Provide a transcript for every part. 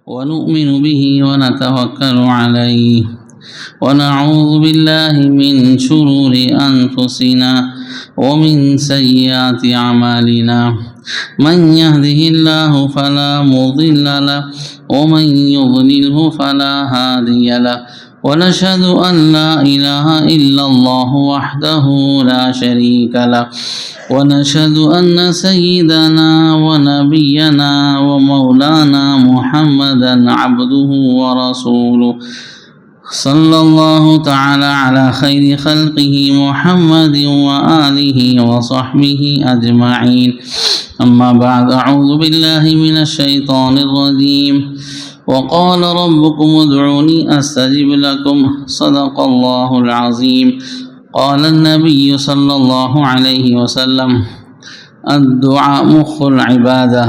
ونؤمن به ونتوكل عليه ونعوذ بالله من شرور أنفسنا ومن سيئات أعمالنا من يهده الله فلا مضل له ومن يضلله فلا هادي له ونشهد أن لا إله إلا الله وحده لا شريك له ونشهد أن سيدنا ونبينا ومولانا محمدا عبده ورسوله صلى الله تعالى على خير خلقه محمد وآله وصحبه أجمعين أما بعد أعوذ بالله من الشيطان الرجيم وقال ربكم ادعوني أستجب لكم صدق الله العظيم قال النبي صلى الله عليه وسلم الدعاء مخ العبادة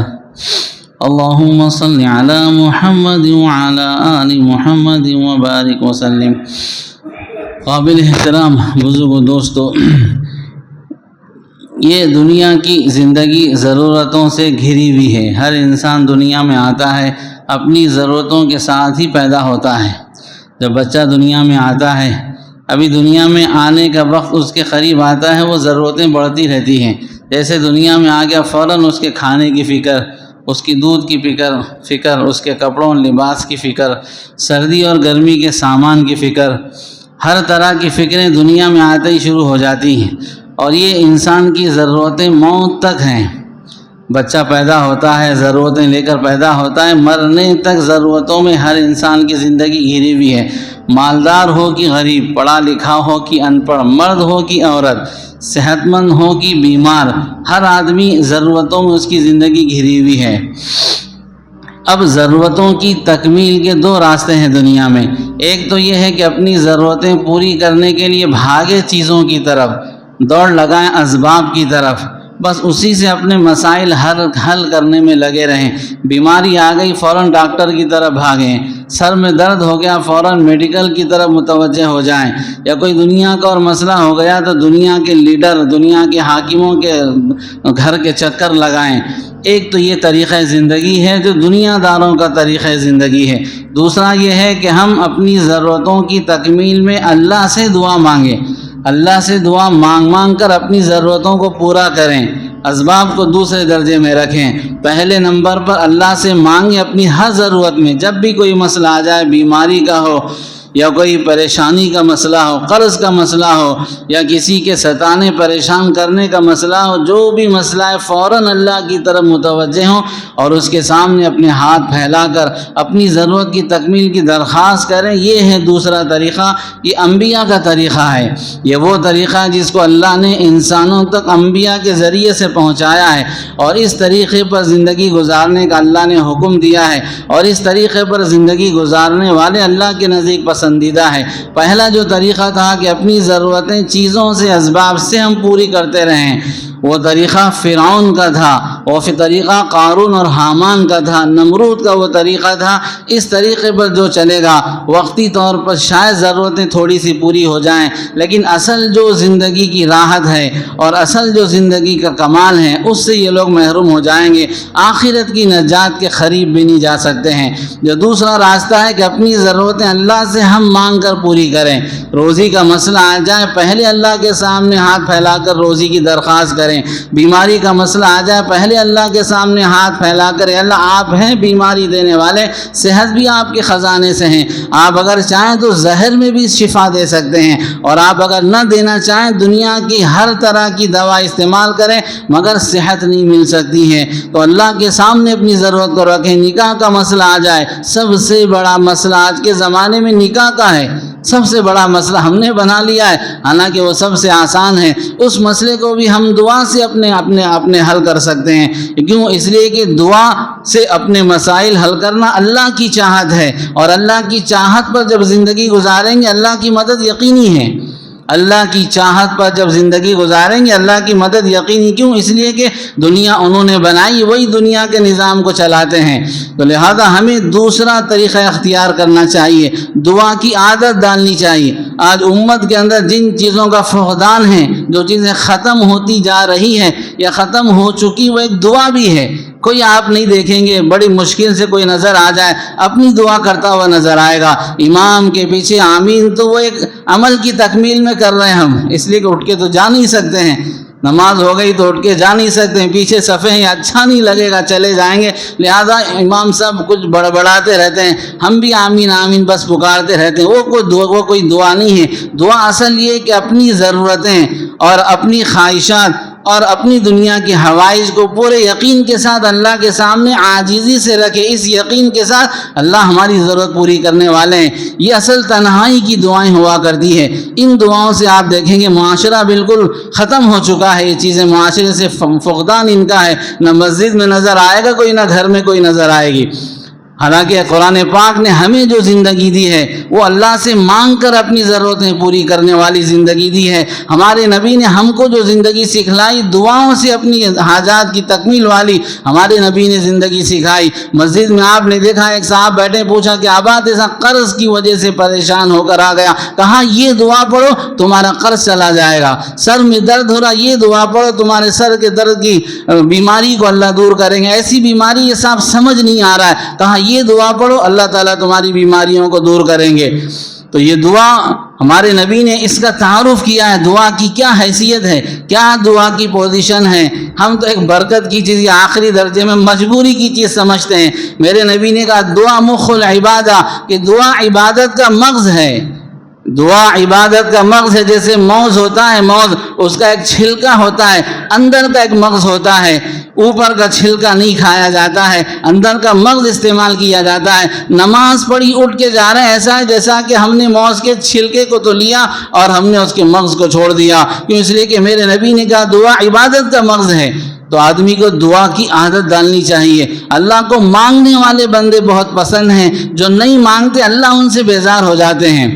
اللهم صل على محمد وعلى آل محمد وبارك وسلم. قابل احترام بزرگ دوستو، یہ دنیا کی زندگی ضرورتوں سے گھری ہوئی ہے. ہر انسان دنیا میں آتا ہے اپنی ضرورتوں کے ساتھ ہی پیدا ہوتا ہے. جب بچہ دنیا میں آتا ہے، ابھی دنیا میں آنے کا وقت اس کے قریب آتا ہے، وہ ضرورتیں بڑھتی رہتی ہیں. جیسے دنیا میں آ گیا فوراً اس کے کھانے کی فکر، اس کی دودھ کی فکر، اس کے کپڑوں لباس کی فکر، سردی اور گرمی کے سامان کی فکر، ہر طرح کی فکریں دنیا میں آتے ہی شروع ہو جاتی ہیں. اور یہ انسان کی ضرورتیں موت تک ہیں. بچہ پیدا ہوتا ہے ضرورتیں لے کر پیدا ہوتا ہے، مرنے تک ضرورتوں میں ہر انسان کی زندگی گھری ہوئی ہے. مالدار ہو کہ غریب، پڑھا لکھا ہو کہ ان پڑھ، مرد ہو کہ عورت، صحت مند ہو کہ بیمار، ہر آدمی ضرورتوں میں اس کی زندگی گھری ہوئی ہے. اب ضرورتوں کی تکمیل کے دو راستے ہیں دنیا میں. ایک تو یہ ہے کہ اپنی ضرورتیں پوری کرنے کے لیے بھاگے چیزوں کی طرف، دوڑ لگائیں اسباب کی طرف، بس اسی سے اپنے مسائل حل کرنے میں لگے رہیں. بیماری آ گئی فوراً ڈاکٹر کی طرف بھاگیں، سر میں درد ہو گیا فوراً میڈیکل کی طرف متوجہ ہو جائیں، یا کوئی دنیا کا اور مسئلہ ہو گیا تو دنیا کے لیڈر، دنیا کے حاکموں کے گھر کے چکر لگائیں. ایک تو یہ طریقہ زندگی ہے جو دنیا داروں کا طریقہ زندگی ہے. دوسرا یہ ہے کہ ہم اپنی ضرورتوں کی تکمیل میں اللہ سے دعا مانگیں، اللہ سے دعا مانگ کر اپنی ضرورتوں کو پورا کریں. اسباب کو دوسرے درجے میں رکھیں، پہلے نمبر پر اللہ سے مانگیں اپنی ہر ضرورت میں. جب بھی کوئی مسئلہ آ جائے، بیماری کا ہو یا کوئی پریشانی کا مسئلہ ہو، قرض کا مسئلہ ہو یا کسی کے ستانے پریشان کرنے کا مسئلہ ہو، جو بھی مسئلہ ہے فوراً اللہ کی طرف متوجہ ہوں اور اس کے سامنے اپنے ہاتھ پھیلا کر اپنی ضرورت کی تکمیل کی درخواست کریں. یہ ہے دوسرا طریقہ. یہ انبیاء کا طریقہ ہے. یہ وہ طریقہ ہے جس کو اللہ نے انسانوں تک انبیاء کے ذریعے سے پہنچایا ہے، اور اس طریقے پر زندگی گزارنے کا اللہ نے حکم دیا ہے، اور اس طریقے پر زندگی گزارنے والے اللہ کے نزدیک پسندیدہ ہے. پہلا جو طریقہ تھا کہ اپنی ضرورتیں چیزوں سے، اسباب سے ہم پوری کرتے رہیں، وہ طریقہ فرعون کا تھا، وہ طریقہ قارون اور حامان کا تھا، نمرود کا وہ طریقہ تھا. اس طریقے پر جو چلے گا وقتی طور پر شاید ضرورتیں تھوڑی سی پوری ہو جائیں، لیکن اصل جو زندگی کی راحت ہے اور اصل جو زندگی کا کمال ہے اس سے یہ لوگ محروم ہو جائیں گے. آخرت کی نجات کے قریب بھی نہیں جا سکتے ہیں. جو دوسرا راستہ ہے کہ اپنی ضرورتیں اللہ سے ہم مانگ کر پوری کریں. روزی کا مسئلہ آ جائے، پہلے اللہ کے سامنے ہاتھ پھیلا کر روزی کی درخواست کریں. بیماری کا مسئلہ آ جائے، پہلے اللہ کے سامنے ہاتھ پھیلا کر، اللہ آپ ہیں بیماری دینے والے، صحت بھی آپ کے خزانے سے ہیں، آپ اگر چاہیں تو زہر میں بھی شفا دے سکتے ہیں، اور آپ اگر نہ دینا چاہیں دنیا کی ہر طرح کی دوا استعمال کریں مگر صحت نہیں مل سکتی ہے. تو اللہ کے سامنے اپنی ضرورت کو رکھیں. نکاح کا مسئلہ آ جائے، سب سے بڑا مسئلہ آج کے زمانے میں نکاح کا ہے. سب سے بڑا مسئلہ ہم نے بنا لیا ہے، حالانکہ وہ سب سے آسان ہے. اس مسئلے کو بھی ہم دعا سے اپنے حل کر سکتے ہیں. کیوں؟ اس لیے کہ دعا سے اپنے مسائل حل کرنا اللہ کی چاہت ہے، اور اللہ کی چاہت پر جب زندگی گزاریں گے اللہ کی مدد یقینی ہے. اللہ کی چاہت پر جب زندگی گزاریں گے اللہ کی مدد یقینی، کیوں؟ اس لیے کہ دنیا انہوں نے بنائی، وہی دنیا کے نظام کو چلاتے ہیں، تو لہذا ہمیں دوسرا طریقہ اختیار کرنا چاہیے، دعا کی عادت ڈالنی چاہیے۔ آج امت کے اندر جن چیزوں کا فقدان ہے، جو چیزیں ختم ہوتی جا رہی ہیں یا ختم ہو چکی، وہ ایک دعا بھی ہے۔ کوئی آپ نہیں دیکھیں گے بڑی مشکل سے کوئی نظر آ جائے اپنی دعا کرتا ہوا نظر آئے گا، امام کے پیچھے آمین تو وہ ایک عمل کی تکمیل میں کر رہے ہیں ہم، اس لیے کہ اٹھ کے تو جا نہیں سکتے ہیں، نماز ہو گئی تو اٹھ کے جا نہیں سکتے ہیں، پیچھے صفحے ہیں، اچھا نہیں لگے گا، چلے جائیں گے، لہذا امام صاحب کچھ بڑبڑاتے رہتے ہیں، ہم بھی آمین آمین بس پکارتے رہتے ہیں، وہ کوئی دعا نہیں ہے۔ دعا اصل یہ کہ اپنی ضرورتیں اور اپنی خواہشات اور اپنی دنیا کی حوائج کو پورے یقین کے ساتھ اللہ کے سامنے عاجزی سے رکھے، اس یقین کے ساتھ اللہ ہماری ضرورت پوری کرنے والے ہیں۔ یہ اصل تنہائی کی دعائیں ہوا کرتی ہے۔ ان دعاؤں سے آپ دیکھیں گے معاشرہ بالکل ختم ہو چکا ہے، یہ چیزیں معاشرے سے فقدان ان کا ہے، نہ مسجد میں نظر آئے گا کوئی، نہ گھر میں کوئی نظر آئے گی۔ حالانکہ قرآن پاک نے ہمیں جو زندگی دی ہے وہ اللہ سے مانگ کر اپنی ضرورتیں پوری کرنے والی زندگی دی ہے۔ ہمارے نبی نے ہم کو جو زندگی سکھلائی دعاؤں سے اپنی حاجات کی تکمیل والی ہمارے نبی نے زندگی سکھائی۔ مسجد میں آپ نے دیکھا ایک صاحب بیٹھے، پوچھا کہ آباد ایسا قرض کی وجہ سے پریشان ہو کر آ گیا، کہا یہ دعا پڑھو تمہارا قرض چلا جائے گا، سر میں درد ہو رہا یہ دعا پڑھو تمہارے سر کے درد کی بیماری کو اللہ دور کریں گے، ایسی بیماری یہ صاحب سمجھ نہیں آ رہا ہے، کہا یہ دعا پڑھو اللہ تعالیٰ تمہاری بیماریوں کو دور کریں گے۔ تو یہ دعا ہمارے نبی نے اس کا تعارف کیا ہے، دعا کی کیا حیثیت ہے، کیا دعا کی پوزیشن ہے۔ ہم تو ایک برکت کی چیز یا آخری درجے میں مجبوری کی چیز سمجھتے ہیں۔ میرے نبی نے کہا دعا مخ العبادہ، کہ دعا عبادت کا مغز ہے، دعا عبادت کا مغز ہے۔ جیسے موز ہوتا ہے، موز اس کا ایک چھلکا ہوتا ہے، اندر کا ایک مغز ہوتا ہے، اوپر کا چھلکا نہیں کھایا جاتا ہے، اندر کا مغز استعمال کیا جاتا ہے۔ نماز پڑھی اٹھ کے جا رہے ہیں، ایسا ہے جیسا کہ ہم نے موز کے چھلکے کو تو لیا اور ہم نے اس کے مغز کو چھوڑ دیا، کیوں؟ اس لیے کہ میرے نبی نے کہا دعا عبادت کا مغز ہے۔ تو آدمی کو دعا کی عادت ڈالنی چاہیے۔ اللہ کو مانگنے والے بندے بہت پسند ہیں، جو نہیں مانگتے اللہ ان سے بیزار ہو جاتے ہیں۔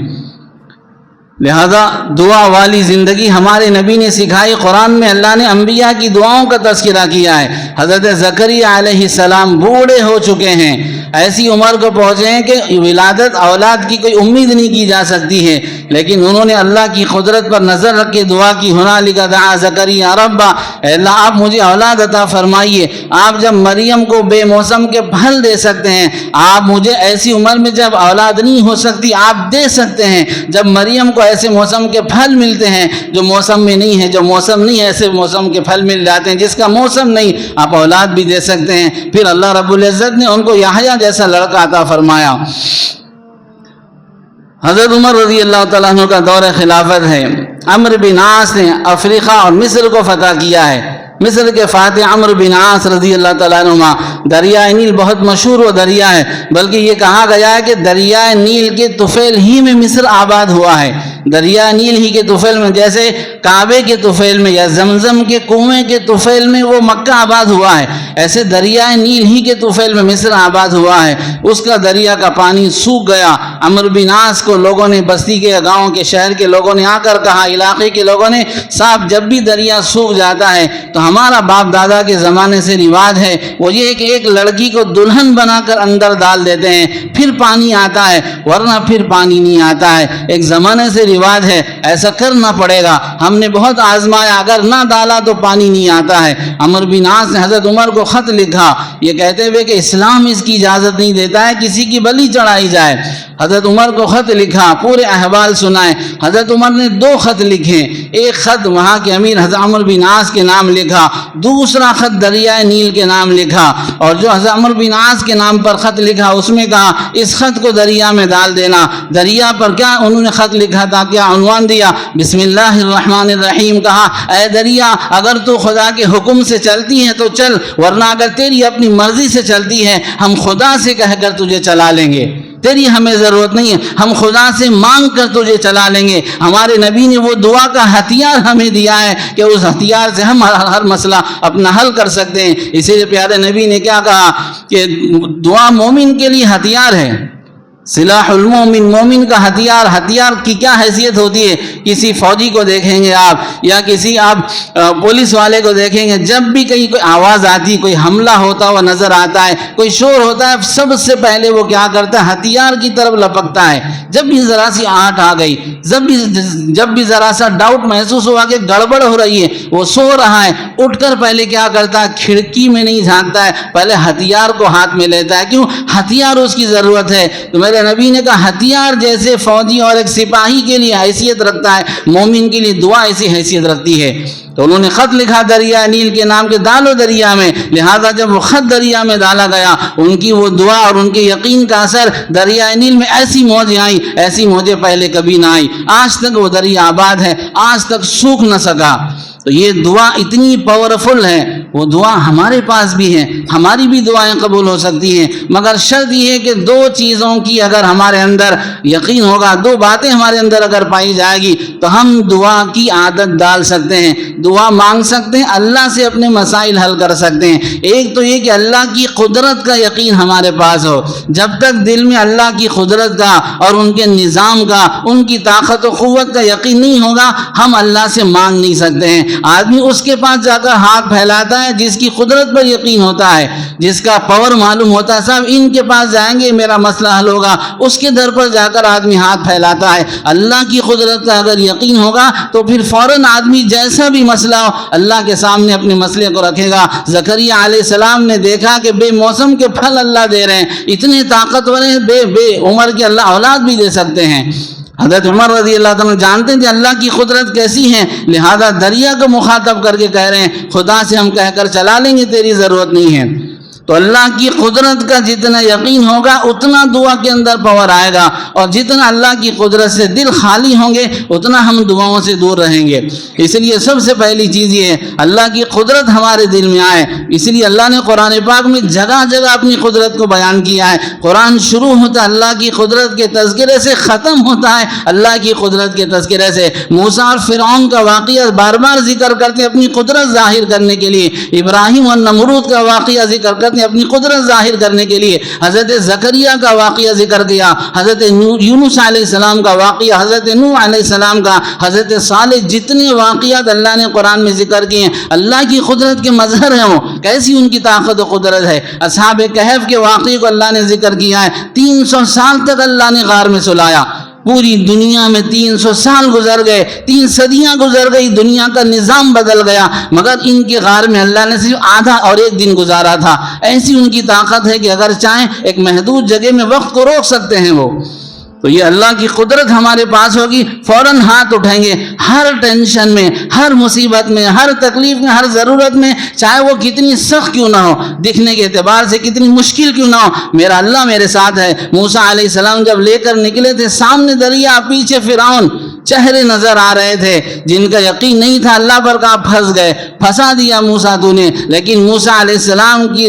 لہذا دعا والی زندگی ہمارے نبی نے سکھائی۔ قرآن میں اللہ نے انبیاء کی دعاؤں کا تذکرہ کیا ہے۔ حضرت زکریا علیہ السلام بوڑھے ہو چکے ہیں، ایسی عمر کو پہنچے ہیں کہ ولادت اولاد کی کوئی امید نہیں کی جا سکتی ہے، لیکن انہوں نے اللہ کی قدرت پر نظر رکھ کے دعا کی، ہنالک دعا زکریا ربا، اے اللہ آپ مجھے اولاد عطا فرمائیے۔ آپ جب مریم کو بے موسم کے پھل دے سکتے ہیں، آپ مجھے ایسی عمر میں جب اولاد نہیں ہو سکتی آپ دے سکتے ہیں۔ جب مریم کو ایسے موسم کے پھل ملتے ہیں جو موسم میں نہیں ہے، جو موسم نہیں ہے ایسے موسم کے پھل مل جاتے ہیں جس کا موسم نہیں، آپ اولاد بھی دے سکتے ہیں۔ پھر اللہ رب العزت نے ان کو یحییٰ جیسا لڑکا عطا فرمایا۔ حضرت عمر رضی اللہ تعالیٰ عنہ کا دور خلافت ہے، عمرو بن عاص نے افریقہ اور مصر کو فتح کیا ہے۔ مصر کے فاتح عمرو بن عاص رضی اللہ تعالیٰ عنہ، دریائے نیل بہت مشہور وہ دریا ہے، بلکہ یہ کہا گیا ہے کہ دریائے نیل کے طفیل ہی میں مصر آباد ہوا ہے۔ دریائے نیل ہی کے طفیل میں، جیسے کعبے کے طفیل میں یا زمزم کے کنویں کے طفیل میں وہ مکہ آباد ہوا ہے، ایسے دریائے نیل ہی کے طفیل میں مصر آباد ہوا ہے۔ اس کا دریا کا پانی سوکھ گیا۔ عمرو بن عاص کو لوگوں نے، بستی کے گاؤں کے شہر کے لوگوں نے آ کر کہا، علاقے کے لوگوں نے، صاحب جب بھی دریا سوکھ جاتا ہے تو ہمارا باپ دادا کے زمانے سے رواج ہے وہ یہ کہ ایک لڑکی کو دلہن بنا کر اندر ڈال دیتے ہیں، پھر پانی آتا ہے، ورنہ پھر پانی نہیں آتا ہے، ایک زمانے سے رواج ہے، ایسا کرنا پڑے گا۔ ہم نے بہت آزمایا، اگر نہ ڈالا تو پانی نہیں آتا ہے۔ عمرو بن عاص نے حضرت عمر کو خط لکھا یہ کہتے ہوئے کہ اسلام اس کی اجازت نہیں دیتا ہے کسی کی بلی چڑھائی جائے۔ حضرت عمر کو خط لکھا، پورے احوال سنائے۔ حضرت عمر نے 2 خط لکھے، ایک خط وہاں کے امیر حضرت عمرو بن عاص کے نام لکھا، دوسرا خط دریائے نیل کے نام لکھا، اور جو حضرت عمرو بن عاص کے نام پر خط لکھا اس میں کہا اس خط کو دریا میں ڈال دینا۔ دریا پر کیا انہوں نے خط لکھا تھا، کیا عنوان دیا، بسم اللہ الرحمن الرحیم، کہا اے دریا اگر تو خدا کے حکم سے چلتی ہے تو چل، ورنہ اگر تیری اپنی مرضی سے چلتی ہے ہم خدا سے کہہ کر تجھے چلا لیں گے، تیری ہمیں ضرورت نہیں ہے، ہم خدا سے مانگ کر تجھے چلا لیں گے۔ ہمارے نبی نے وہ دعا کا ہتھیار ہمیں دیا ہے کہ اس ہتھیار سے ہم ہر مسئلہ اپنا حل کر سکتے ہیں۔ اسی لیے پیارے نبی نے کیا کہا کہ دعا مومن کے لیے ہتھیار ہے۔ سلاح المومن، مومن کا ہتھیار، ہتھیار کی کیا حیثیت ہوتی ہے؟ کسی فوجی کو دیکھیں گے آپ یا کسی آپ پولیس والے کو دیکھیں گے، جب بھی کہیں کوئی آواز آتی، کوئی حملہ ہوتا ہوا نظر آتا ہے، کوئی شور ہوتا ہے، سب سے پہلے وہ کیا کرتا ہے؟ ہتھیار کی طرف لپکتا ہے۔ جب بھی ذرا سی آہٹ آ گئی، جب بھی ذرا سا ڈاؤٹ محسوس ہوا کہ گڑبڑ ہو رہی ہے، وہ سو رہا ہے، اٹھ کر پہلے کیا کرتا ہے؟ کھڑکی میں نہیں جھانکتا ہے، پہلے ہتھیار کو ہاتھ میں لیتا ہے۔ کیوں؟ ہتھیار اس کی ضرورت ہے۔ تو میرے نبی نے کہا ہتھیار جیسے فوجی اور ایک سپاہی کے لیے حیثیت رکھتا ہے، مومن کے لیے دعا ایسی حیثیت رکھتی ہے۔ تو انہوں نے خط لکھا دریا نیل کے نام کے ڈالو دریا میں، لہذا جب وہ خط دریا میں ڈالا گیا، ان کی وہ دعا اور ان کے یقین کا اثر، دریا نیل میں ایسی موجیں آئیں، ایسی موجیں پہلے کبھی نہ آئی، آج تک وہ دریا آباد ہے، آج تک سوکھ نہ سکا۔ تو یہ دعا اتنی پاورفل ہے، وہ دعا ہمارے پاس بھی ہے، ہماری بھی دعائیں قبول ہو سکتی ہیں، مگر شرط یہ ہے کہ دو چیزوں کی اگر ہمارے اندر یقین ہوگا، دو باتیں ہمارے اندر اگر پائی جائے گی تو ہم دعا کی عادت ڈال سکتے ہیں، دعا مانگ سکتے ہیں، اللہ سے اپنے مسائل حل کر سکتے ہیں۔ ایک تو یہ کہ اللہ کی قدرت کا یقین ہمارے پاس ہو، جب تک دل میں اللہ کی قدرت کا اور ان کے نظام کا، ان کی طاقت و قوت کا یقین نہیں ہوگا، ہم اللہ سے مانگ نہیں سکتے ہیں۔ آدمی اس کے پاس جا کر ہاتھ پھیلاتا ہے جس کی قدرت پر یقین ہوتا ہے، جس کا پاور معلوم ہوتا ہے، صاحب ان کے پاس جائیں گے میرا مسئلہ حل ہوگا، اس کے در پر جا کر آدمی ہاتھ پھیلاتا ہے۔ اللہ کی قدرت کا اگر یقین ہوگا تو پھر فوراً آدمی جیسا بھی مسئلہ ہو اللہ کے سامنے اپنے مسئلے کو رکھے گا۔ زکریا علیہ السلام نے دیکھا کہ بے موسم کے پھل اللہ دے رہے ہیں، اتنے طاقتور ہیں، بے عمر کے اللہ اولاد بھی دے سکتے ہیں۔ حضرت عمر رضی اللہ تعالیٰ جانتے تھے اللہ کی قدرت کیسی ہے، لہذا دریا کو مخاطب کر کے کہہ رہے ہیں خدا سے ہم کہہ کر چلا لیں گے، تیری ضرورت نہیں ہے۔ تو اللہ کی قدرت کا جتنا یقین ہوگا اتنا دعا کے اندر پاور آئے گا، اور جتنا اللہ کی قدرت سے دل خالی ہوں گے اتنا ہم دعاؤں سے دور رہیں گے۔ اس لیے سب سے پہلی چیز یہ ہے اللہ کی قدرت ہمارے دل میں آئے۔ اس لیے اللہ نے قرآن پاک میں جگہ جگہ اپنی قدرت کو بیان کیا ہے۔ قرآن شروع ہوتا ہے اللہ کی قدرت کے تذکرے سے، ختم ہوتا ہے اللہ کی قدرت کے تذکرے سے۔ موسیٰ اور فرعون کا واقعہ بار بار ذکر کرتے ہیں اپنی قدرت ظاہر کرنے کے لیے، ابراہیم اور نمرود کا واقعہ ذکر کرتے اپنی قدرت ظاہر کرنے کے لیے، حضرت زکریا کا واقعہ ذکر کیا، حضرت یونس علیہ السلام کا واقعہ، حضرت نوح علیہ السلام کا، حضرت صالح، جتنے واقعات اللہ نے قرآن میں ذکر کیے ہیں اللہ کی قدرت کے مظہر ہیں، وہ کیسی ان کی طاقت و قدرت ہے۔ اصحاب کہف کے واقعے کو اللہ نے ذکر کیا ہے، 300 سال تک اللہ نے غار میں سلایا، پوری دنیا میں 300 سال گزر گئے، 3 صدیاں گزر گئی، دنیا کا نظام بدل گیا، مگر ان کے غار میں اللہ نے صرف آدھا اور 1 دن گزارا تھا۔ ایسی ان کی طاقت ہے کہ اگر چاہیں ایک محدود جگہ میں وقت کو روک سکتے ہیں وہ۔ تو یہ اللہ کی قدرت ہمارے پاس ہوگی، فوراً ہاتھ اٹھائیں گے ہر ٹینشن میں، ہر مصیبت میں، ہر تکلیف میں، ہر ضرورت میں، چاہے وہ کتنی سخت کیوں نہ ہو، دیکھنے کے اعتبار سے کتنی مشکل کیوں نہ ہو، میرا اللہ میرے ساتھ ہے۔ موسیٰ علیہ السلام جب لے کر نکلے تھے، سامنے دریا، پیچھے فرعون، چہرے نظر آ رہے تھے جن کا یقین نہیں تھا اللہ پر، کہا پھنس گئے، پھنسا دیا موسیٰ تو نے، لیکن موسیٰ علیہ السلام کی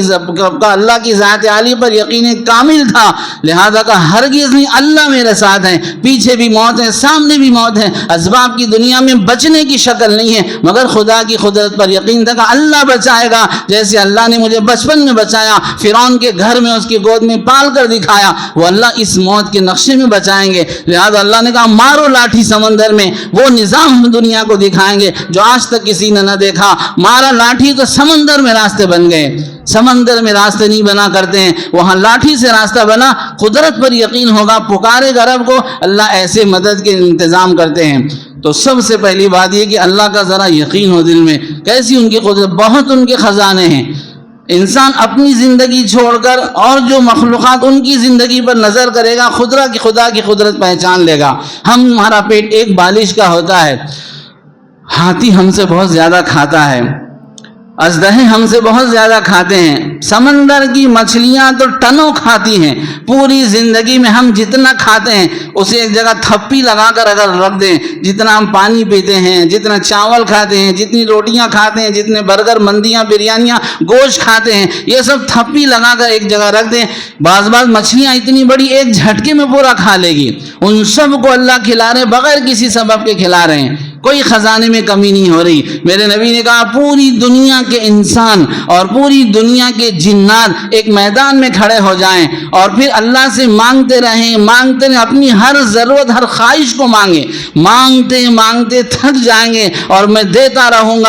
اللہ کی ذات عالی پر یقین کامل تھا، لہذا کہا ہرگز نہیں، اللہ میرے ساتھ ہیں، پیچھے بھی موت ہے، سامنے بھی موت ہے، اسباب کی دنیا میں بچنے کی شکل نہیں ہے، مگر خدا کی قدرت پر یقین تھا کہ اللہ بچائے گا، جیسے اللہ نے مجھے بچپن میں بچایا، فرعون کے گھر میں اس کی گود میں پال کر دکھایا، وہ اللہ اس موت کے نقشے میں بچائیں گے۔ لہذا اللہ نے کہا مارو لاٹھی سمندر میں، وہ نظام دنیا کو دکھائیں گے جو آج تک کسی نے نہ دیکھا، مارا لاٹھی تو سمندر میں راستے بن گئے۔ سمندر میں راستے نہیں بنا کرتے ہیں، وہاں لاٹھی سے راستہ بنا، قدرت پر یقین ہوگا، پکارے گا رب کو، اللہ ایسے مدد کے انتظام کرتے ہیں۔ تو سب سے پہلی بات یہ کہ اللہ کا ذرا یقین ہو دل میں، کیسی ان کی قدرت، بہت ان کے خزانے ہیں۔ انسان اپنی زندگی چھوڑ کر اور جو مخلوقات ان کی زندگی پر نظر کرے گا، خدا کی قدرت پہچان لے گا۔ ہمارا پیٹ ایک بالش کا ہوتا ہے، ہاتھی ہم سے بہت زیادہ کھاتا ہے، اژدہے ہم سے بہت زیادہ کھاتے ہیں، سمندر کی مچھلیاں تو ٹنوں کھاتی ہیں، پوری زندگی میں ہم جتنا کھاتے ہیں اسے ایک جگہ تھپی لگا کر اگر رکھ دیں، جتنا ہم پانی پیتے ہیں، جتنا چاول کھاتے ہیں، جتنی روٹیاں کھاتے ہیں، جتنے برگر، مندیاں، بریانیاں، گوشت کھاتے ہیں، یہ سب تھپی لگا کر ایک جگہ رکھ دیں، بعض مچھلیاں اتنی بڑی ایک جھٹکے میں پورا کھا لے گی۔ ان سب کو اللہ کھلا رہے ہیں، بغیر کسی سبب کے کھلا رہے ہیں۔ کوئی خزانے میں کمی نہیں ہو رہی. میرے نبی نے کہا پوری دنیا کے انسان اور پوری دنیا کے جنات ایک میدان میں کھڑے ہو جائیں اور پھر اللہ سے مانگتے رہیں اپنی ہر ضرورت ہر خواہش کو مانگتے تھک جائیں گے اور میں دیتا رہوں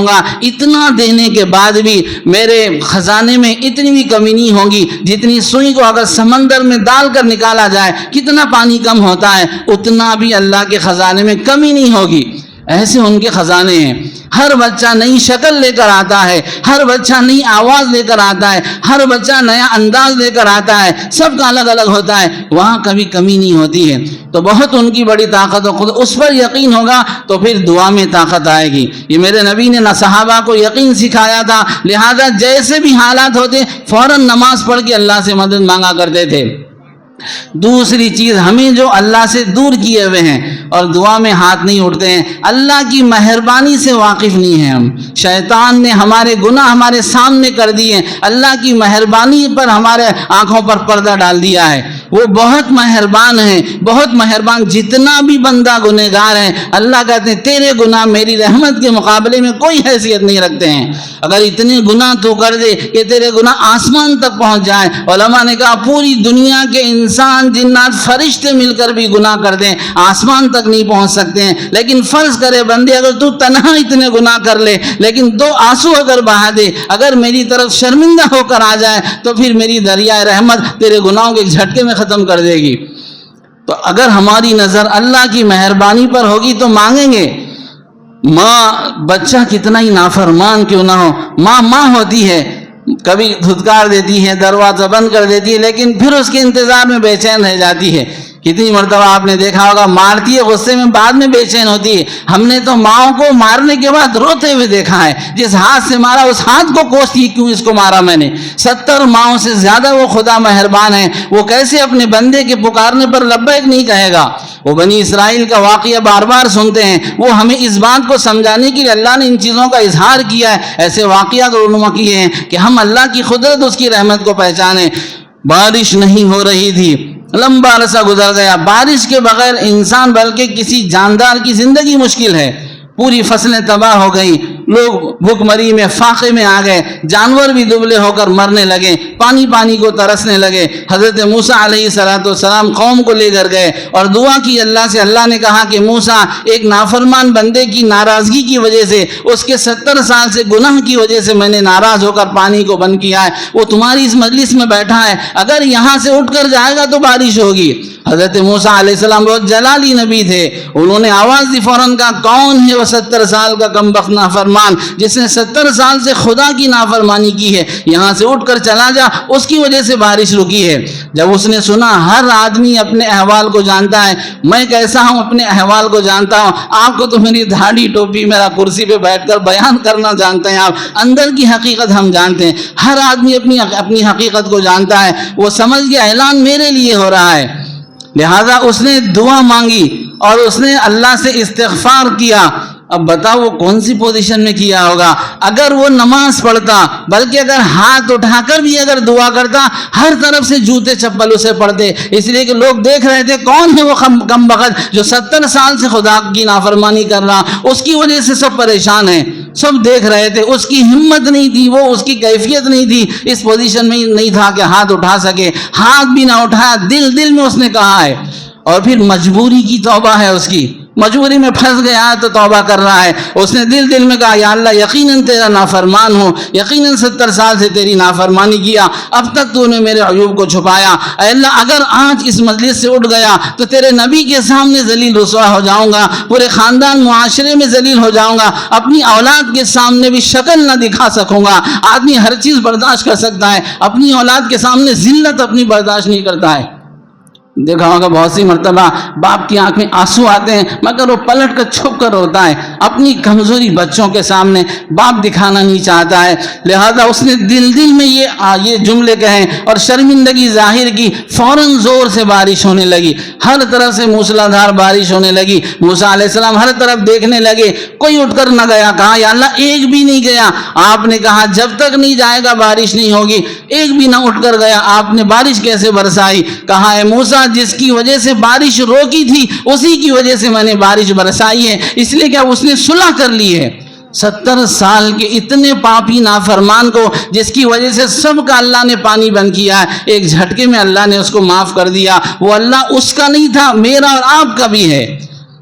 گا. اتنا دینے کے بعد بھی میرے خزانے میں اتنی بھی کمی نہیں ہوگی. جتنی سوئی کو اگر سمندر میں ڈال کر نکالا جائے کتنا پانی کم ہوتا ہے, اتنا بھی اللہ کے خزانے میں کمی نہیں ہوگی. ایسے ان کے خزانے ہیں. ہر بچہ نئی شکل لے کر آتا ہے, ہر بچہ نئی آواز لے کر آتا ہے, ہر بچہ نیا انداز لے کر آتا ہے, سب کا الگ الگ ہوتا ہے. وہاں کبھی کمی نہیں ہوتی ہے. تو بہت ان کی بڑی طاقت ہو, خود اس پر یقین ہوگا تو پھر دعا میں طاقت آئے گی. یہ میرے نبی نے نہ صحابہ کو یقین سکھایا تھا, لہذا جیسے بھی حالات ہوتے فوراً نماز پڑھ کے اللہ سے مدد مانگا کرتے تھے. دوسری چیز, ہمیں جو اللہ سے دور کیے ہوئے ہیں اور دعا میں ہاتھ نہیں اٹھتے ہیں, اللہ کی مہربانی سے واقف نہیں ہیں ہم. شیطان نے ہمارے گناہ ہمارے سامنے کر دیے, اللہ کی مہربانی پر ہمارے آنکھوں پر پردہ ڈال دیا ہے. وہ بہت مہربان ہیں, بہت مہربان. جتنا بھی بندہ گنہگار ہے, اللہ کہتے ہیں تیرے گناہ میری رحمت کے مقابلے میں کوئی حیثیت نہیں رکھتے ہیں. اگر اتنے گناہ تو کر دے کہ تیرے گناہ آسمان تک پہنچ جائیں. علماء نے کہا پوری دنیا کے انسان جنات فرشتے مل کر بھی گناہ کر دیں آسمان تک نہیں پہنچ سکتے ہیں. لیکن فرض کرے بندے اگر تو تنہا اتنے گناہ کر لے لیکن 2 آنسو اگر بہا دے, اگر میری طرف شرمندہ ہو کر آ جائے تو پھر میری دریائے رحمت تیرے گناہوں کے جھٹکے میں ختم کر دے گی. تو اگر ہماری نظر اللہ کی مہربانی پر ہوگی تو مانگیں گے. ماں بچہ کتنا ہی نافرمان کیوں نہ ہو, ماں ہوتی ہے, کبھی دھتکار دیتی ہے, دروازہ بند کر دیتی ہے, لیکن پھر اس کے انتظار میں بے چین رہ جاتی ہے. کتنی مرتبہ آپ نے دیکھا ہوگا مارتی ہے غصے میں, بعد میں بے چین ہوتی ہے. ہم نے تو ماؤں کو مارنے کے بعد روتے ہوئے دیکھا ہے, جس ہاتھ سے مارا اس ہاتھ کو کوستی کیوں اس کو مارا میں نے. 70 ماؤں سے زیادہ وہ خدا مہربان ہے. وہ کیسے اپنے بندے کے پکارنے پر لبیک نہیں کہے گا. وہ بنی اسرائیل کا واقعہ بار بار سنتے ہیں, وہ ہمیں اس بات کو سمجھانے کے لیے اللہ نے ان چیزوں کا اظہار کیا ہے. ایسے واقعات رونما کیے ہیں کہ ہم اللہ کی قدرت اس کی رحمت کو پہچانیں. بارش نہیں ہو رہی تھی, لمبا عرصہ گزر گیا. بارش کے بغیر انسان بلکہ کسی جاندار کی زندگی مشکل ہے. پوری فصلیں تباہ ہو گئی, لوگ بھوک مری میں فاقے میں آ گئے, جانور بھی دبلے ہو کر مرنے لگے, پانی کو ترسنے لگے. حضرت موسیٰ علیہ السلام قوم کو لے کر گئے اور دعا کی اللہ سے. اللہ نے کہا کہ موسیٰ ایک نافرمان بندے کی ناراضگی کی وجہ سے, اس کے 70 سال سے گناہ کی وجہ سے میں نے ناراض ہو کر پانی کو بند کیا ہے. وہ تمہاری اس مجلس میں بیٹھا ہے, اگر یہاں سے اٹھ کر جائے گا تو بارش ہوگی. حضرت موسیٰ علیہ السلام بہت جلالی نبی تھے, انہوں نے آواز دی فوراً کہا کون ہے وہ 70 سال کا کم بخت نافرمان جس نے 70 سال سے خدا کی نافرمانی کی ہے, یہاں سے اٹھ کر چلا جا, اس کی وجہ سے بارش رکی ہے. جب اس نے سنا, ہر آدمی اپنے احوال کو جانتا ہے, میں کیسا ہوں اپنے احوال کو جانتا ہوں, آپ کو تو میری دھاڑی ٹوپی میرا کرسی پہ بیٹھ کر بیان کرنا جانتے ہیں, آپ اندر کی حقیقت ہم جانتے ہیں. ہر آدمی اپنی حقیقت کو جانتا ہے. وہ سمجھ گیا اعلان میرے لیے ہو رہا ہے, لہذا اس نے دعا مانگی اور اس نے اللہ سے استغفار کیا. اب بتاؤ وہ کون سی پوزیشن میں کیا ہوگا. اگر وہ نماز پڑھتا, بلکہ اگر ہاتھ اٹھا کر بھی اگر دعا کرتا, ہر طرف سے جوتے چپل اسے پڑتے, اس لیے کہ لوگ دیکھ رہے تھے کون ہے وہ کم بخت جو 70 سال سے خدا کی نافرمانی کر رہا, اس کی وجہ سے سب پریشان ہیں. سب دیکھ رہے تھے, اس کی ہمت نہیں تھی, وہ اس کی کیفیت نہیں تھی, اس پوزیشن میں نہیں تھا کہ ہاتھ اٹھا سکے. ہاتھ بھی نہ اٹھایا, دل میں اس نے کہا ہے. اور پھر مجبوری کی توبہ ہے اس کی, مجبوری میں پھنس گیا ہے تو توبہ کر رہا ہے. اس نے دل میں کہا یا اللہ یقیناً تیرا نافرمان ہوں, یقیناً 70 سال سے تیری نافرمانی کیا, اب تک تو نے میرے عیوب کو چھپایا. اے اللہ اگر آج اس مجلس سے اٹھ گیا تو تیرے نبی کے سامنے ذلیل رسوا ہو جاؤں گا, پورے خاندان معاشرے میں ذلیل ہو جاؤں گا, اپنی اولاد کے سامنے بھی شکل نہ دکھا سکوں گا. آدمی ہر چیز برداشت کر سکتا ہے, اپنی اولاد کے سامنے ذلت اپنی برداشت نہیں کرتا ہے. دیکھا ہوگا بہت سی مرتبہ باپ کی آنکھ میں آنسو آتے ہیں مگر وہ پلٹ کر چھپ کر روتا ہے. اپنی کمزوری بچوں کے سامنے باپ دکھانا نہیں چاہتا ہے, لہذا اس نے دل میں یہ جملے کہیں اور شرمندگی ظاہر کی. فوراً زور سے بارش ہونے لگی, ہر طرف سے موسلادھار بارش ہونے لگی. موسیٰ علیہ السلام ہر طرف دیکھنے لگے, کوئی اٹھ کر نہ گیا. کہا یا اللہ ایک بھی نہیں گیا. آپ نے کہا جب تک نہیں جائے گا بارش نہیں ہوگی. ایک بھی نہ اٹھ کر گیا. آپ نے بارش کیسے برسائی؟ کہا اے موسیٰ اللہ جس کی وجہ سے بارش روکی تھی اسی کی وجہ سے میں نے بارش برسائی ہے، اس لیے کہ اس نے صلح کر لی ہے۔ 70 سال کے اتنے پاپی نافرمان کو جس کی وجہ سے سب کا اللہ نے پانی بند کیا ہے، ایک جھٹکے میں اللہ نے اس کو معاف کر دیا۔ وہ اللہ اس کا نہیں تھا، میرا اور آپ کا بھی ہے۔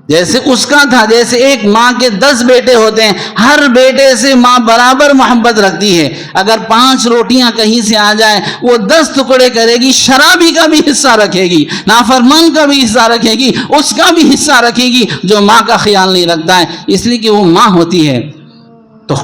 جیسے اس کا تھا، جیسے ایک ماں کے 10 بیٹے ہوتے ہیں، ہر بیٹے سے ماں برابر محبت رکھتی ہے۔ اگر 5 روٹیاں کہیں سے آ جائے وہ 10 ٹکڑے کرے گی، شرابی کا بھی حصہ رکھے گی، نافرمان کا بھی حصہ رکھے گی، اس کا بھی حصہ رکھے گی جو ماں کا خیال نہیں رکھتا ہے، اس لیے کہ وہ ماں ہوتی ہے۔ تو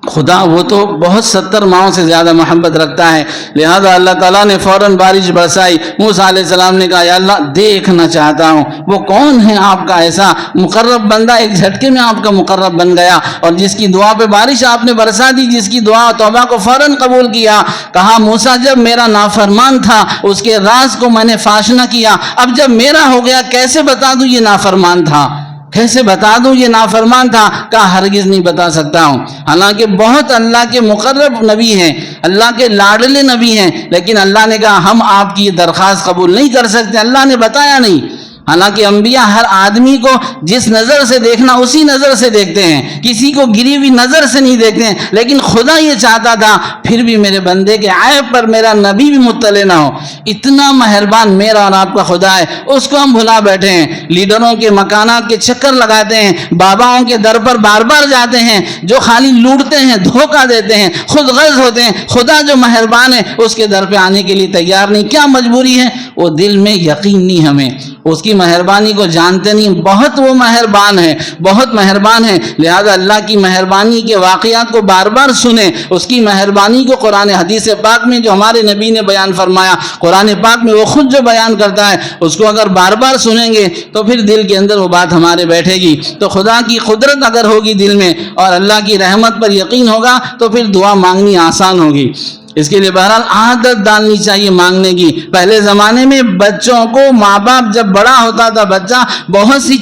خدا وہ تو بہت 70 ماؤں سے زیادہ محبت رکھتا ہے، لہذا اللہ تعالیٰ نے فوراً بارش برسائی۔ موسیٰ علیہ السلام نے کہا یا اللہ دیکھنا چاہتا ہوں وہ کون ہے آپ کا ایسا مقرب بندہ، ایک جھٹکے میں آپ کا مقرب بن گیا، اور جس کی دعا پہ بارش آپ نے برسا دی، جس کی دعا توبہ کو فوراً قبول کیا۔ کہا موسیٰ جب میرا نافرمان تھا اس کے راز کو میں نے فاش نہ کیا، اب جب میرا ہو گیا کیسے بتا دوں یہ نافرمان تھا، کیسے بتا دوں یہ نافرمان تھا؟ کہا ہرگز نہیں بتا سکتا ہوں۔ حالانکہ بہت اللہ کے مقرب نبی ہیں، اللہ کے لاڈلے نبی ہیں، لیکن اللہ نے کہا ہم آپ کی یہ درخواست قبول نہیں کر سکتے، اللہ نے بتایا نہیں۔ حالانکہ انبیاء ہر آدمی کو جس نظر سے دیکھنا اسی نظر سے دیکھتے ہیں، کسی کو گری ہوئی نظر سے نہیں دیکھتے ہیں، لیکن خدا یہ چاہتا تھا پھر بھی میرے بندے کے عیب پر میرا نبی بھی مطلع نہ ہو۔ اتنا مہربان میرا اور آپ کا خدا ہے، اس کو ہم بھلا بیٹھے ہیں، لیڈروں کے مکانات کے چکر لگاتے ہیں، باباؤں کے در پر بار بار جاتے ہیں جو خالی لوٹتے ہیں، دھوکہ دیتے ہیں، خود غرض ہوتے ہیں۔ خدا جو مہربان ہے اس کے در پہ آنے کے لیے تیار نہیں، کیا مجبوری ہے؟ وہ دل میں یقین نہیں، ہمیں اس کی مہربانی کو جانتے نہیں، بہت وہ مہربان ہے، بہت مہربان ہے۔ لہذا اللہ کی مہربانی کے واقعات کو بار بار سنیں، اس کی مہربانی کو قرآن حدیث پاک میں جو ہمارے نبی نے بیان فرمایا، قرآن پاک میں وہ خود جو بیان کرتا ہے اس کو اگر بار بار سنیں گے تو پھر دل کے اندر وہ بات ہمارے بیٹھے گی۔ تو خدا کی قدرت اگر ہوگی دل میں اور اللہ کی رحمت پر یقین ہوگا تو پھر دعا مانگنی آسان ہوگی۔ اس کے لیے بہرحال عادت ڈالنی چاہیے مانگنے کی۔ پہلے زمانے میں بچوں کو ماں باپ جب بڑا ہوتا تھا بچہ بہت سی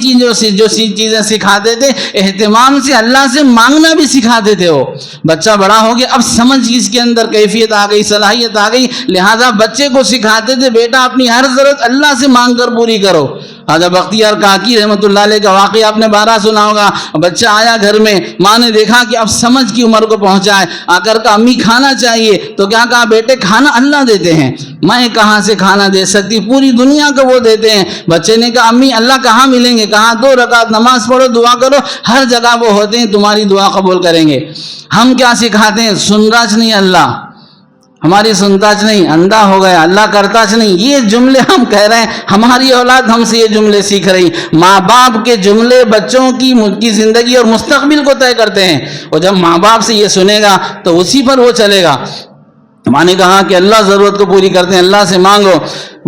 چیزیں سکھاتے تھے، اہتمام سے اللہ سے مانگنا بھی سکھاتے تھے۔ وہ بچہ بڑا ہو گیا، اب سمجھ اس کے اندر کیفیت آ گئی، صلاحیت آ گئی، لہذا بچے کو سکھاتے تھے بیٹا اپنی ہر ضرورت اللہ سے مانگ کر پوری کرو۔ خواجہ بختیار کاکی رحمۃ اللہ علیہ کا واقعہ آپ نے 12 سنا ہوگا۔ بچہ آیا گھر میں، ماں نے دیکھا کہ اب سمجھ کی عمر کو پہنچا ہے، آ کر کہا امی کھانا چاہیے، تو کیا کہا بیٹے کھانا اللہ دیتے ہیں، میں کہاں سے کھانا دے سکتی، پوری دنیا کو وہ دیتے ہیں۔ بچے نے کہا امی اللہ کہاں ملیں گے؟ کہا 2 رکعت نماز پڑھو، دعا کرو، ہر جگہ وہ ہوتے ہیں، تمہاری دعا قبول کریں گے۔ ہم کیا سکھاتے ہیں؟ سنراج نہیں اللہ، ہماری سنتاج نہیں، اندھا ہو گیا، اللہ کرتاج نہیں، یہ جملے ہم کہہ رہے ہیں، ہماری اولاد ہم سے یہ جملے سیکھ رہی۔ ماں باپ کے جملے بچوں کی زندگی اور مستقبل کو طے کرتے ہیں، اور جب ماں باپ سے یہ سنے گا تو اسی پر وہ چلے گا۔ ماں نے کہا کہ اللہ ضرورت کو پوری کرتے ہیں، اللہ سے مانگو۔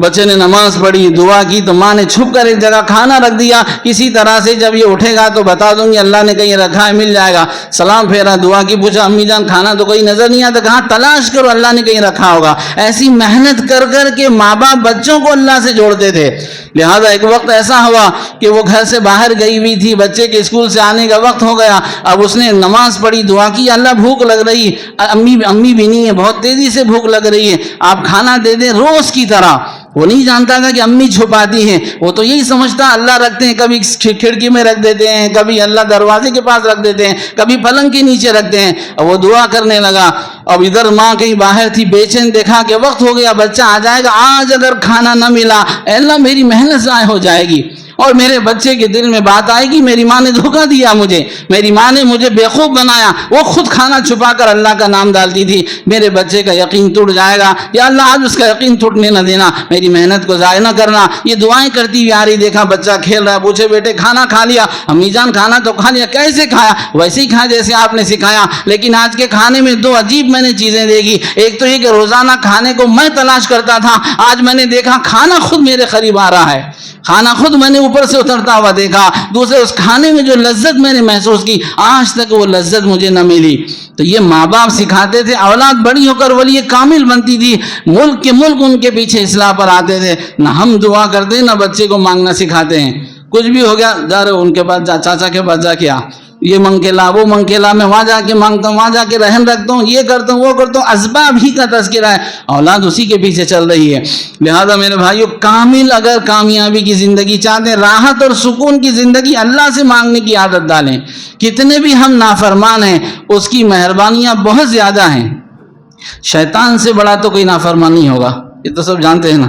بچے نے نماز پڑھی، دعا کی، تو ماں نے چھپ کر ایک جگہ کھانا رکھ دیا، کسی طرح سے جب یہ اٹھے گا تو بتا دوں گی اللہ نے کہیں رکھا ہے، مل جائے گا۔ سلام پھیرا، دعا کی، پوچھا امی جان کھانا تو کہیں نظر نہیں آتا، کہاں تلاش کرو، اللہ نے کہیں رکھا ہوگا۔ ایسی محنت کر کر کے ماں باپ بچوں کو اللہ سے جوڑتے تھے۔ لہذا ایک وقت ایسا ہوا کہ وہ گھر سے باہر گئی ہوئی تھی، بچے کے اسکول سے آنے کا وقت ہو گیا، اب اس نے نماز پڑھی، دعا کی، اللہ بھوک لگ رہی، امی بھی نہیں ہے، بہت تیزی سے بھوک لگ رہی ہے، آپ کھانا دے دیں روز کی طرح۔ وہ نہیں جانتا تھا کہ امی چھپاتی ہیں، وہ تو یہی سمجھتا اللہ رکھتے ہیں، کبھی کھڑکی میں رکھ دیتے ہیں، کبھی اللہ دروازے کے پاس رکھ دیتے ہیں، کبھی پلنگ کے نیچے رکھتے ہیں۔ اور وہ دعا کرنے لگا، اب ادھر ماں کہیں باہر تھی، بے چین، دیکھا کہ وقت ہو گیا، بچہ آ جائے گا، آج اگر کھانا نہ ملا اے اللہ میری محنت ضائع ہو جائے گی، اور میرے بچے کے دل میں بات آئے گی میری ماں نے دھوکہ دیا مجھے، میری ماں نے مجھے بیوقوف بنایا، وہ خود کھانا چھپا کر اللہ کا نام ڈالتی تھی، میرے بچے کا یقین ٹوٹ جائے گا، یا اللہ آج اس کا یقین ٹوٹنے نہ دینا، میری محنت کو ضائع نہ کرنا۔ یہ دعائیں کرتی ہوئی آ رہی، دیکھا بچہ کھیل رہا ہے، پوچھے بیٹے کھانا کھا لیا؟ امی جان کھانا تو کھا لیا۔ کیسے کھایا؟ ویسے ہی کھایا جیسے آپ نے سکھایا، لیکن آج کے کھانے میں 2 عجیب میں نے چیزیں دیکھی، ایک تو یہ کہ روزانہ کھانے کو میں تلاش کرتا تھا، آج میں نے دیکھا کھانا خود میرے قریب آ رہا ہے، کھانا خود میں نے اوپر سے اترتا ہوا دیکھا، دوسرے اس کھانے میں جو لذت میں نے محسوس کی آج تک وہ لذت مجھے نہ ملی۔ تو یہ ماں باپ سکھاتے تھے، اولاد بڑی ہو کر ولی کامل بنتی تھی، ملک کے ملک ان کے پیچھے اصلاح پر آتے تھے۔ نہ ہم دعا کرتے نہ بچے کو مانگنا سکھاتے ہیں، کچھ بھی ہو گیا جا رہے ان کے پاس جا، چاچا کے پاس جا کے آ، یہ منگ کے لا، وہ منگ کے لا، میں وہاں جا کے مانگتا ہوں، وہاں جا کے رہن رکھتا ہوں، یہ کرتا ہوں، وہ کرتا ہوں، اسباب ہی کا تذکرہ ہے، اولاد اسی کے پیچھے چل رہی ہے۔ لہذا میرے بھائیو، کامل اگر کامیابی کی زندگی چاہتے ہیں، راحت اور سکون کی زندگی، اللہ سے مانگنے کی عادت ڈالیں۔ کتنے بھی ہم نافرمان ہیں، اس کی مہربانیاں بہت زیادہ ہیں۔ شیطان سے بڑا تو کوئی نافرمان نہیں ہوگا، یہ تو سب جانتے ہیں نا۔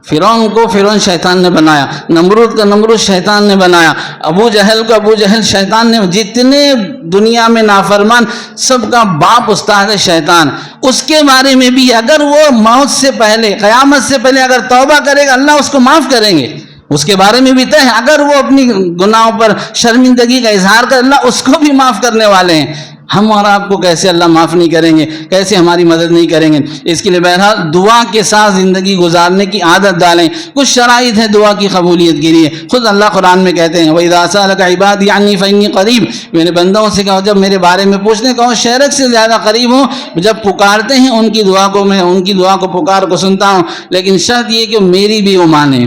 فرعون کو فرعون شیطان نے بنایا، نمرود کا نمرود شیطان نے بنایا، ابو جہل کو ابو جہل شیطان نے، جتنے دنیا میں نافرمان سب کا باپ استاد ہے شیطان۔ اس کے بارے میں بھی اگر وہ موت سے پہلے، قیامت سے پہلے اگر توبہ کرے گا، اللہ اس کو معاف کریں گے۔ اس کے بارے میں بھی طے ہے، اگر وہ اپنی گناہوں پر شرمندگی کا اظہار کرے، اللہ اس کو بھی معاف کرنے والے ہیں۔ ہم اور آپ کو کیسے اللہ معاف نہیں کریں گے، کیسے ہماری مدد نہیں کریں گے؟ اس کے لیے بہرحال دعا کے ساتھ زندگی گزارنے کی عادت ڈالیں۔ کچھ شرائط ہے دعا کی قبولیت کے لیے، خود اللہ قرآن میں کہتے ہیں وَإِذَا سَأَلَكَ عِبَادِي عَنِّي فَإِنِّي قَرِيبٌ، میرے بندوں سے کہو جب میرے بارے میں پوچھنے کہو شرک سے زیادہ قریب ہوں، جب پکارتے ہیں ان کی دعا کو، میں ان کی دعا کو پکار کو سنتا ہوں، لیکن شرط یہ کہ میری بھی وہ مانیں،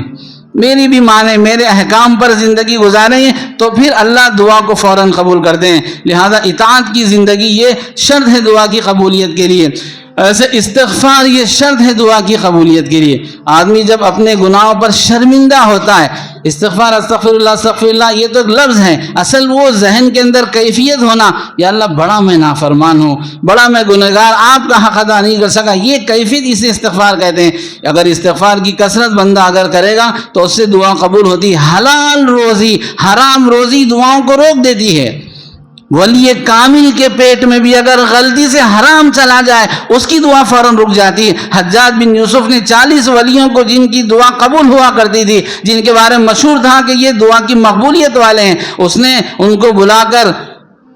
میری بھی مانے، میرے احکام پر زندگی گزاریں، تو پھر اللہ دعا کو فوراً قبول کرتے ہیں۔ لہذا اطاعت کی زندگی یہ شرط ہے دعا کی قبولیت کے لیے۔ ایسے استغفار یہ شرط ہے دعا کی قبولیت کے لیے۔ آدمی جب اپنے گناہوں پر شرمندہ ہوتا ہے، استغفار استغفر اللہ یہ تو لفظ ہے، اصل وہ ذہن کے اندر کیفیت ہونا، یا اللہ بڑا میں نافرمان ہوں، بڑا میں گنہگار، آپ کا حق ادا نہیں کر سکا، یہ کیفیت اسے استغفار کہتے ہیں۔ اگر استغفار کی کثرت بندہ اگر کرے گا تو اس سے دعا قبول ہوتی ہے۔ حلال روزی، حرام روزی دعاؤں کو روک دیتی ہے۔ ولی کامل کے پیٹ میں بھی اگر غلطی سے حرام چلا جائے، اس کی دعا فوراً رک جاتی ہے۔ حجاج بن یوسف نے 40 ولیوں کو جن کی دعا قبول ہوا کرتی تھی، جن کے بارے میں مشہور تھا کہ یہ دعا کی مقبولیت والے ہیں، اس نے ان کو بلا کر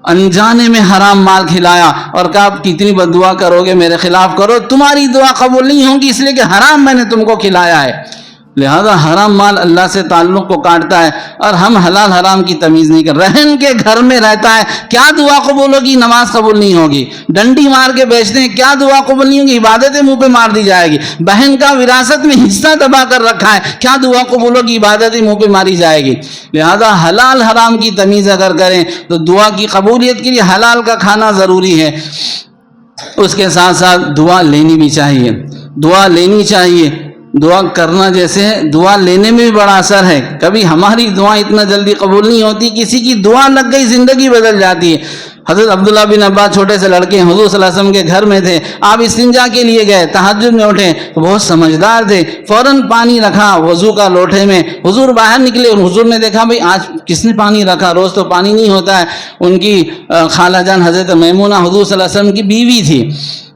انجانے میں حرام مال کھلایا اور کہا آپ کتنی بد دعا کرو گے میرے خلاف، کرو، تمہاری دعا قبول نہیں ہوگی اس لیے کہ حرام میں نے تم کو کھلایا ہے۔ لہذا حرام مال اللہ سے تعلق کو کاٹتا ہے، اور ہم حلال حرام کی تمیز نہیں کر، رہن کے گھر میں رہتا ہے، کیا دعا قبول ہوگی؟ نماز قبول نہیں ہوگی۔ ڈنڈی مار کے بیچتے ہیں، کیا دعا قبول نہیں ہوگی؟ عبادتیں منہ پہ مار دی جائے گی۔ بہن کا وراثت میں حصہ دبا کر رکھا ہے، کیا دعا قبول ہوگی؟ عبادتیں منہ پہ ماری جائے گی۔ لہذا حلال حرام کی تمیز اگر کریں تو دعا کی قبولیت کے لیے حلال کا کھانا ضروری ہے۔ اس کے ساتھ ساتھ دعا لینی بھی چاہیے، دعا لینی چاہیے۔ دعا کرنا جیسے ہے، دعا لینے میں بھی بڑا اثر ہے۔ کبھی ہماری دعا اتنا جلدی قبول نہیں ہوتی، کسی کی دعا لگ گئی زندگی بدل جاتی ہے۔ حضرت عبداللہ بن عباس چھوٹے سے لڑکے ہیں، حضور صلی اللہ علیہ وسلم کے گھر میں تھے، آپ استنجا کے لیے گئے، تہجد میں اٹھے تو بہت سمجھدار تھے، فوراً پانی رکھا وضو کا لوٹے میں، حضور باہر نکلے اور حضور نے دیکھا بھئی آج کس نے پانی رکھا، روز تو پانی نہیں ہوتا ہے۔ ان کی خالہ جان حضرت میمونہ حضور صلی اللہ علیہ وسلم کی بیوی تھی،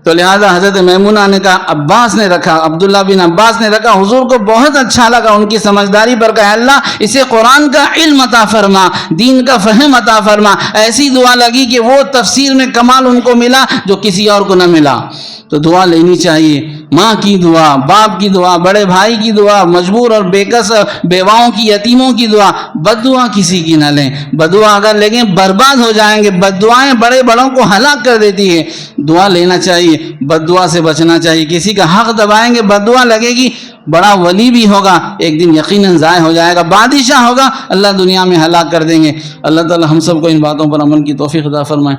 تو لہذا حضرت میمونہ نے کہا عباس نے رکھا، عبداللہ بن عباس نے رکھا، حضور کو بہت اچھا لگا، ان کی سمجھداری پر کہا اللہ اسے قرآن کا علم عطا فرما، دین کا فہم عطا فرما۔ ایسی دعا لگی کہ وہ تفسیر میں کمال ان کو ملا جو کسی اور کو نہ ملا۔ تو دعا لینی چاہیے، ماں کی دعا، باپ کی دعا، بڑے بھائی کی دعا، مجبور اور بےکس بیواؤں کی، یتیموں کی دعا، بد دعا کسی کی نہ لیں۔ بد دعا اگر لیں برباد ہو جائیں گے، بد دعائیں بڑے بڑوں کو ہلاک کر دیتی ہے۔ دعا لینا چاہیے، بد دعا سے بچنا چاہیے۔ کسی کا حق دبائیں گے، بد دعا لگے گی، بڑا ولی بھی ہوگا ایک دن یقیناً ضائع ہو جائے گا، بادشاہ ہوگا، اللہ دنیا میں ہلاک کر دیں گے۔ اللہ تعالی ہم سب کو ان باتوں پر عمل کی توفیق عطا فرمائے۔